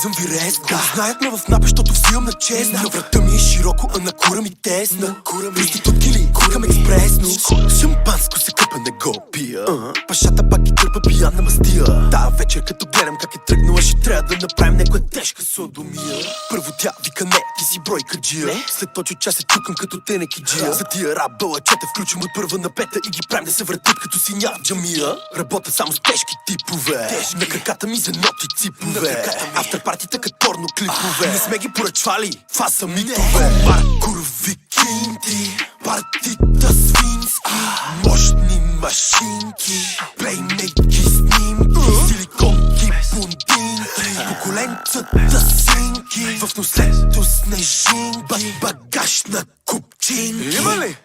Влизам ви резко, знаят ме в напа, защото взимам на чест. На врата ми е широко, а на кура ми тесна. Проститутки ли, кукам експресно. Шампанско се къпа, не го пия. Пашата пак и търпа пияна мастия. Тая вечер като гледам как е тръгнала, ще трябва да направим някоя тежка содомия. Първо тя вика не, ти си бройка джия. След точно час се чукам като тенекиджия. За тия рап бълъчета включвам от първа на пета и ги правим да се въртят като синя в джамия. Работя само с тежки типове, на краката ми за ноти ципове. Авторпартита като порно клипове. Не сме ги поръчвали, това са митове. Курви кинти, партита свински, мощни машинки, плеймейки снимки, силиконки, бундинки, поколенцата синки, в нослето снежинки, багаж на купчинки. Има ли?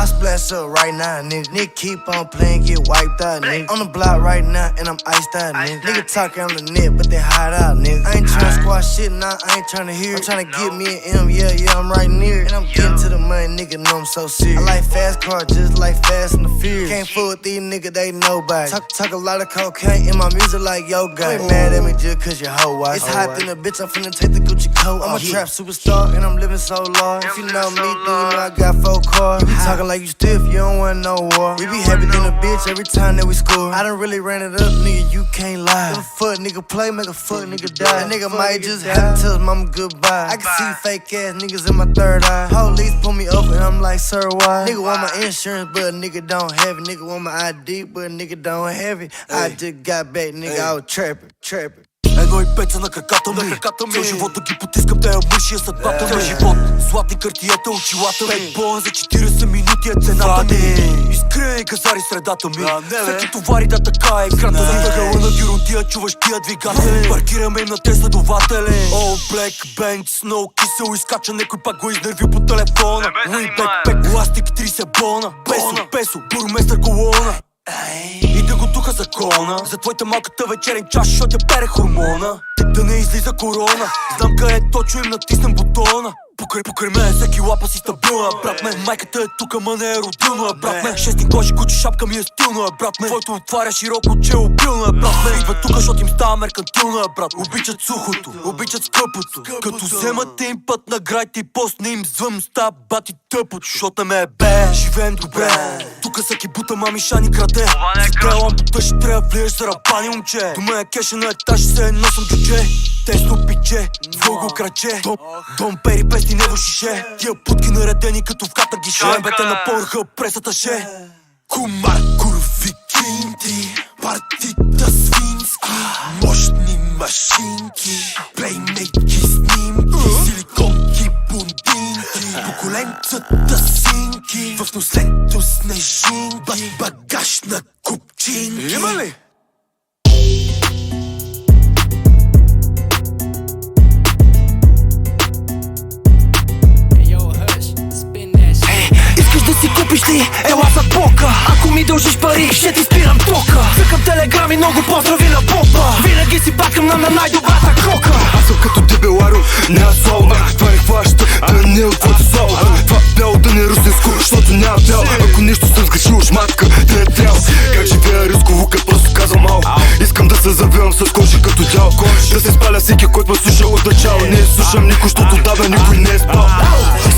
I splash up right now, nigga. Nigga keep on playing, get wiped out, nigga. On the block right now, and I'm iced out, nigga. Nigga talking on the net, but they hide out, nigga. I ain't tryna squash shit, nah, I ain't tryna hear it. I'm tryna get me an M, yeah, I'm right near it. And I'm getting to the money, nigga, know I'm so serious. I like fast cars, just like Fast and the Furious. Can't fool with these niggas, they nobody. Talk a lot of cocaine in my music like yoga. Ain't mad at me just cause you hoe watch. It's hot in the bitch, I'm finna take the Gucci coat. I'm a trap superstar, and I'm living so large. If you know me, then you know I got 4 cars. You be talking like you stiff, you don't want no war. We be happy than a bitch every time that we score. I done really ran it up, nigga, you can't lie. If a fuck nigga play, make a fuck nigga die. That nigga might just have to tell his mama goodbye. I can see fake ass niggas in my third eye. Police pull me over and I'm like, sir, why? Nigga want my insurance, but a nigga don't have it. Nigga want my ID, but a nigga don't have it. I just got back, nigga, I was trapping. 1,5 са на краката ми. Цял живот да ги потискам, тая мъж е съдбата ми. Живот, златни картиета, очилата ми. 5 бона за 40 минути е цената ми. Изкрия и газари средата ми. Всеки товари да така е крата ми. Загъла на геронтия, чуваш тия двигатели. Паркираме им на те следователи. All black bank, snow, кисел изкача, некой пак го изнерви по телефона. We backpack, ластик, 30 бона. Песо, бурместър колона. И да го тука закона за твоята малката вечерен чаш, защото я пере хормона. Да не излиза корона, знам къде точно им натиснем бутона. Покрай мен всеки лапа си стабилна, брат ме. Майката е тука, ма не е родилна, брат ме. Шестин кожи, кучи, шапка ми е стилна, брат ме. Твоето отваря широко, че е обилна, брат ме. Идва тука, защото им става меркантилна, брат. Обичат сухото, обичат скъпото. Като вземат им път на град и после им звъм, става бати тъпото. Защото ме е бе, живеем добре. Тука всеки бута мами шани краде. Си лампата ще трябва влияш за рапани, момче. Дома е кеша на етаж, се носам джудже. Тесно пиче, дълго краче. Дом пери пести нево шише. Тия путки наредени като в ката гише. Бете на порха, пресата ше. Кумар, курви кинти, партита свински, мощни машинки, плеймейки снимки, силиконки, бундинки, поколенцата синки, в нослето снежинки, багаж на купчинки. Има ли? Да си купиш ли? Ела за пока. Ако ми дължиш пари, ще ти спирам тока. Цъкам телеграми, много поздрави на попа. Винаги си бакам на най-добрата кока. Аз съм като дебеларо, няма слава. Това не хваща, да не е от твоята слава. Това бяло да не е русинско, защото няма бял. Ако нещо съм сгрешил, шматка, да не трябва. Как живея риско, лука, просто казвам малко. Искам да се завивам с кожи като дял. Да се спаля всеки, който ме слуша от начало. Не слушам никой, защото давна никой не е спал.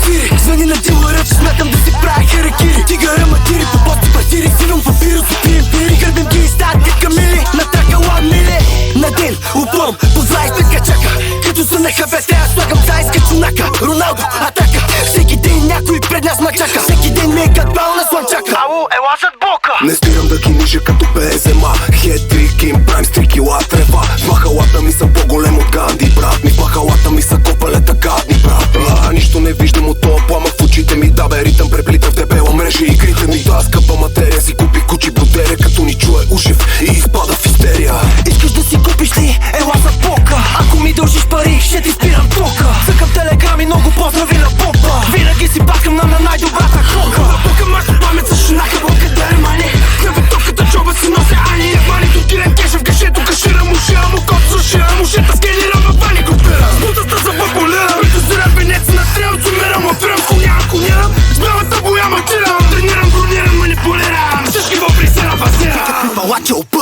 Свири, звъни на дилъра, че смятам да си правя херакири. Тигъра матири, по бости квартири, сирам папирус, пием пири. Гърбим ги и стат, като камили, натакала миле. На ден, упорам, познай да качака. Като са на хабете, аз слагам цайска чунака. Роналдо, атака, всеки ден някой пред нас мачака. Всеки ден ми е като бал на слънчака. Ало, ела зад бока. Не спирам да ги ниша като БСМА. Хетрик им прайм с 3 кила трева. Махалата ми са по-голем от Ганди, брат ми. Махалата ми са копалета гадни, брат. Нищо не виждам от тоя пламък в очите ми. Да бе, ритъм преплита в дебела мрежа игрите ми. Та скъпа материя си купи кучи бродеря. Като ни чуе ушев и изпада в истерия. Искаш да си купиш ли? Ела за пока. Ако ми дължиш пари, ще ти спирам тока. Цъкам телеграми, много поздрави на попа. Винаги си бакам на най-добрата кока. Бока марта памет с шунака, бока дермани. Клеветовката чоба си нося ани. Мани тут кирен кеша в гашето, кашира му шира му кот, сушира му шета, скелира във вани.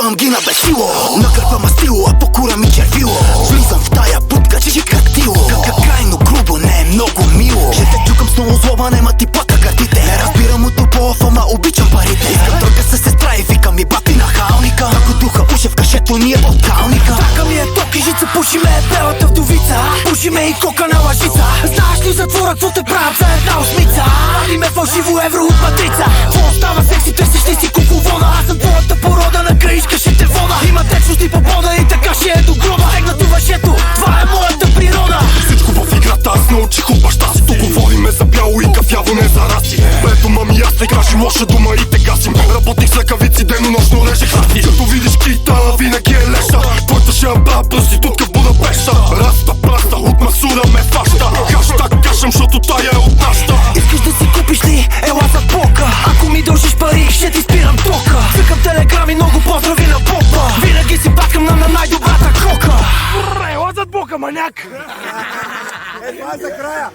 Бъм ги набесило, накърпа мастило, а по кура ми червило. Влизам в тая будка, чикатило. Крайно грубо, не е много мило. Ще те чукам с много злоба, нема ти плака гърдите. Не разбирам от любов, ама обичам парите. Искам тройка с сестра и викам ми бати на халника. Ако духа уше в кашето ни е балталника. Така ми е токи, жица, пуши ме е белата вдовица. Пуши ме и кока на лъжица. Знаеш ли затвора, какво те правят за една осмица? Вали ме фалшиво евро от матрица. Какво става секси, търсиш ли си кукловода? Аз съм твоята порода, накриеш кашите вода. Има течност и побода и така ще е до гроба. Сегнато въжето, това е моята природа. Всичко в играта аз научих от баща си. Тук говориме за бяло и кафяво, не за раси. Пред дома ми аз не крашим лоша дума и те гасим. Работих с ръкавици, денонощно режех храсти. Като видиш кита, винаги е леша. Твоята шамба, проститутка в Будапеща. Раста, праста, от масура ме фаща. Хаштаг кашам, защото тая е от нашата. Искаш да си купиш ли? Ела за бока. Ако ми дължиш пари, ще ти спирам тока. Цъкам телеграми, много поздрави на попа. Винаги си паскам на най-добрата кока. Ела за бока, маняк! Това е за края!